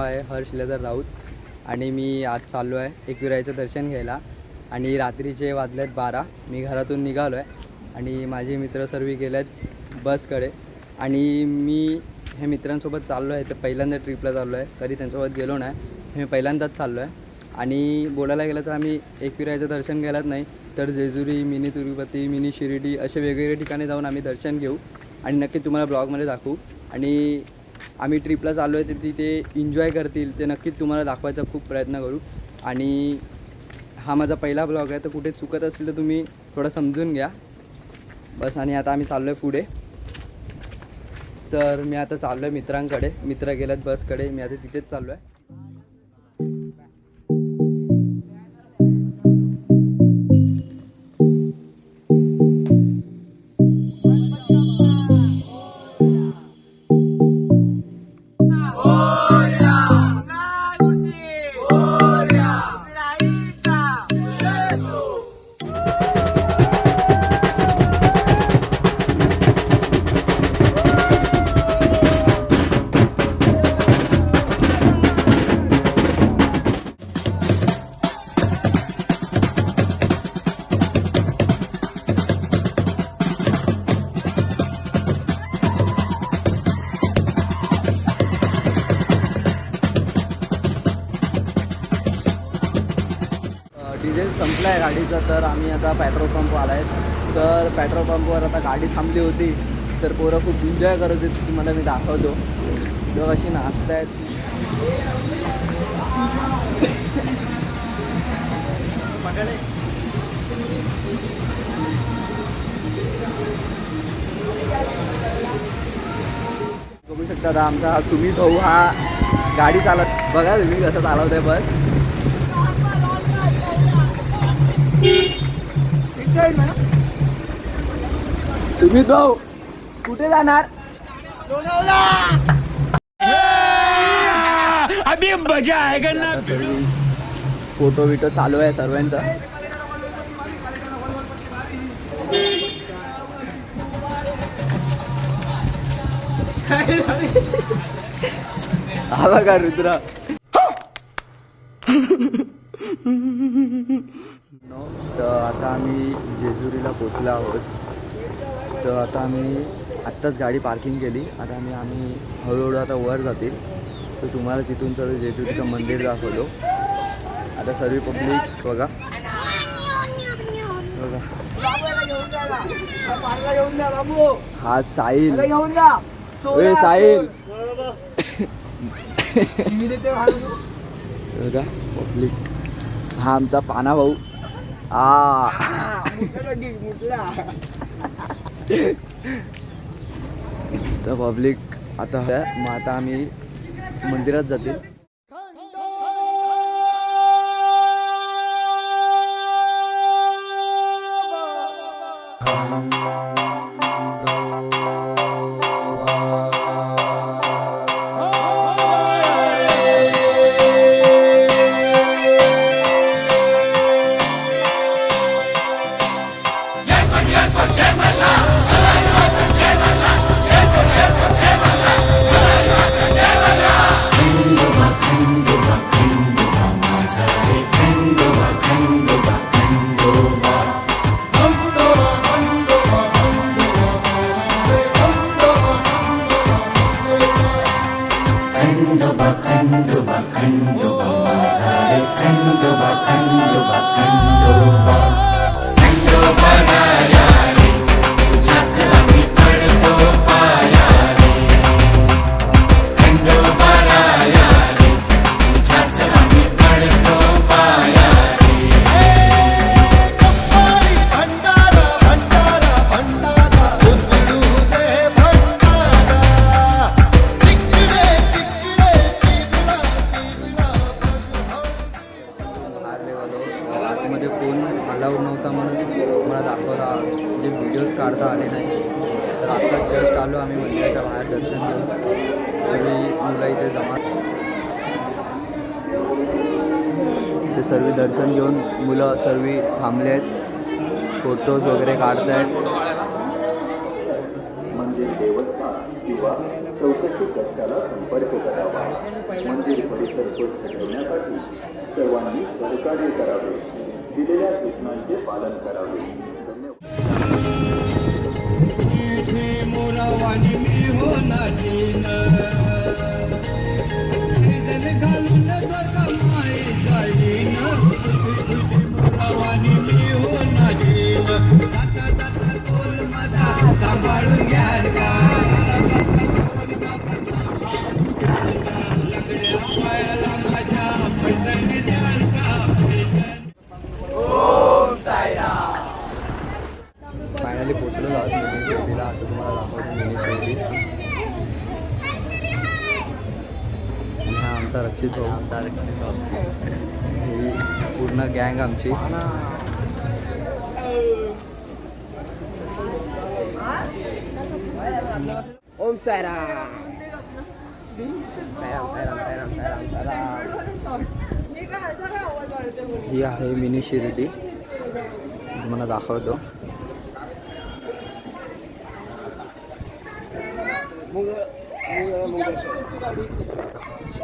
आहे हर्ष लेदर राऊत आणि मी आज चाललो आहे एकविराईचं दर्शन घ्यायला. आणि रात्रीचे वाजलेत 12. मी घरातून निघालो आहे आणि माझे मित्र सर्व गेले आहेत बसकडे. आणि मी हे मित्रांसोबत चाललो आहे. तर पहिल्यांदा ट्रिपला चाललो आहे, कधी त्यांच्यासोबत गेलो नाही, हे पहिल्यांदाच चाललो आहे. आणि बोलायला गेलं तर आम्ही एकविराईचं दर्शन घ्यायलाच नाही तर जेजुरी, मिनी तिरुपती, मिनी शिर्डी असे वेगवेगळे ठिकाणी जाऊन आम्ही दर्शन घेऊ आणि नक्की तुम्हाला ब्लॉगमध्ये दाखवू. आणि आम्ही ट्रिपला चाललो आहे तर तिथे एन्जॉय करतील ते नक्कीच तुम्हाला दाखवायचा खूप प्रयत्न करू. आणि हा माझा पहिला ब्लॉग आहे तर कुठे चुकत असेल तर तुम्ही थोडं समजून घ्या बस. आणि आता आम्ही चाललो आहे पुढे. तर मी आता चाललो आहे मित्रांकडे, मित्र गेल्यात बसकडे, मी आता तिथेच चाललो आहे. डिझेल संपला आहे गाडीचा तर आम्ही आता पेट्रोल पंप आला आहे. तर पेट्रोल पंपवर आता गाडी थांबली होती तर पोरं खूप एन्जॉय करत होती, तुम्हाला मी दाखवतो. लोक अशी नाचत आहेत. बघू शकता आता आमचा हा सुमित भाऊ हा गाडी चालत, बघा तुम्ही कसं चालवत आहे बस. सुमित भाऊ कुठे जाणार? अभी मजा आएगा ना. फोटो बिटो चालू आहे सर्वांचा. आला का रुद्रा? तर आता आम्ही जेजुरीला पोचलो आहोत. तर आता आम्ही आत्ताच गाडी पार्किंग केली. आता आम्ही हळूहळू आता वर जातील तर तुम्हाला तिथून सगळं जेजुरीचं मंदिर दाखवतो. आता सर्व पब्लिक बघा बघा. हा साहिल, ए साहिल बघा पब्लिक. हा आमचा पाना भाऊ. तर पब्लिक आता मग आता आम्ही मंदिरात जातील. आतमध्ये फोन अलाउड नव्हता म्हणून मला दाखवला, जे व्हिडिओज काढता आले नाही. तर आत्ता जस्ट आलो आम्ही मंदिराच्या बाहेर दर्शन घेऊन. सगळी मुलं इथे जमा, ते सर्व दर्शन घेऊन मुलं सर्व थांबले आहेत, फोटोज वगैरे काढत आहेत. किंवा चौकशी कक्षाला संपर्क करावा. मंदिर परिसर स्वच्छ ठेवण्यासाठी सर्वांनी सहकार्य करावे. दिलेल्या सूचनांचे पालन करावे. फायनली पोचलो आहोत मिनी शिर्डीला. आता तुम्हाला दाखवतो मिनी शिर्डी. आणि हा आमचा रक्षित भाऊ. ही पूर्ण गँग आमची. ओम साईराम. साईराम साईराम साईराम साईराम साईराम. ही आहे मिनी शिर्डी. तुम्हाला दाखवतो.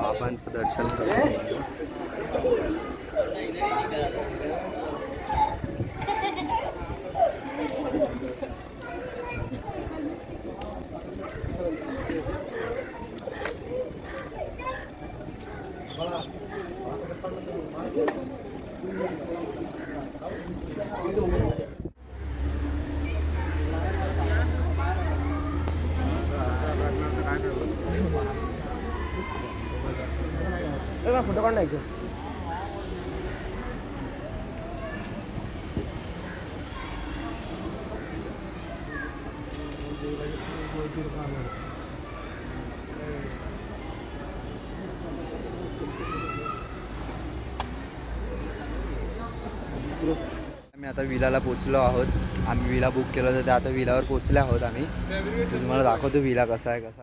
बाबांचं दर्शन करतो. फोटो काढ नाही. आम्ही आता विलाला पोचलो आहोत. आम्ही विला बुक केलं होतं, ते आता विलावर पोचले आहोत आम्ही. तुम्हाला दाखवतो विला कसा आहे कसा.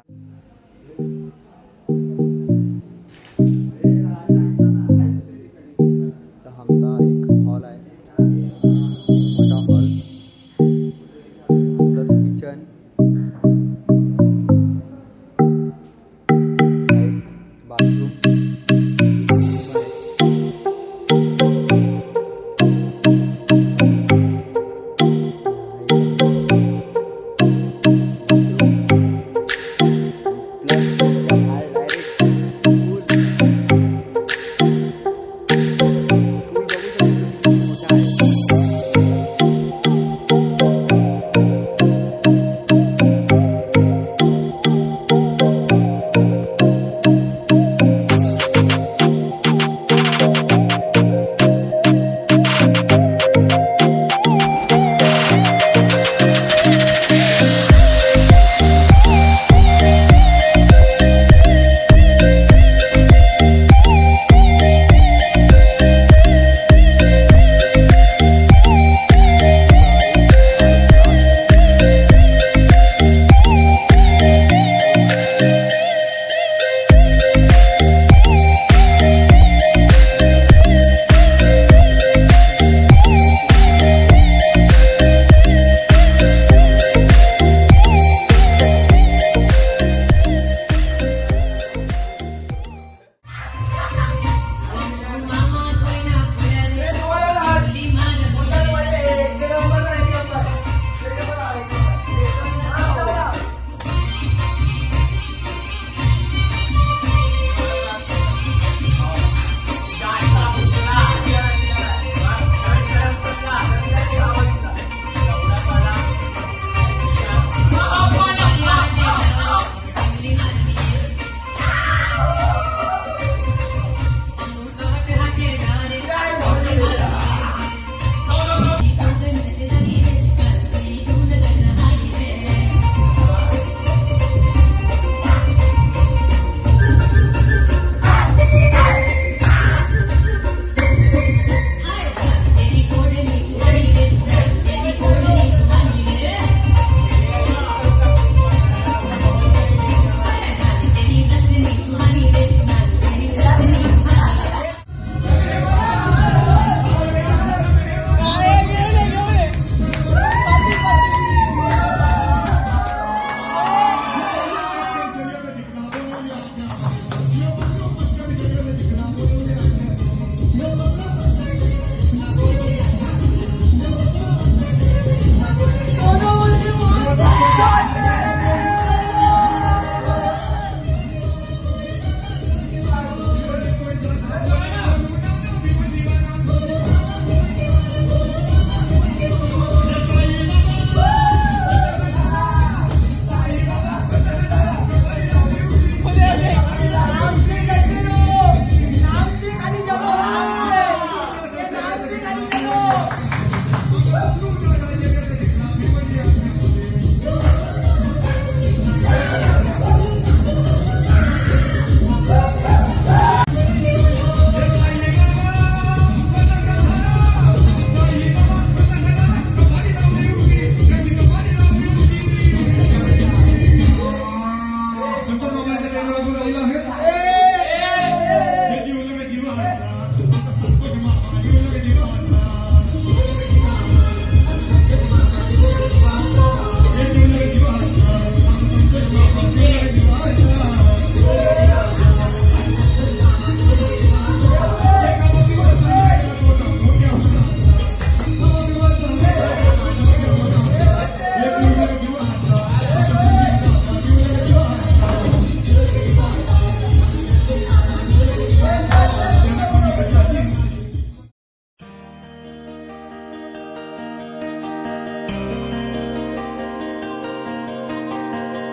तर आमचा एक हॉल आहे, मोठा हॉल प्लस किचन, एक बाथरूम.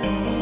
आहे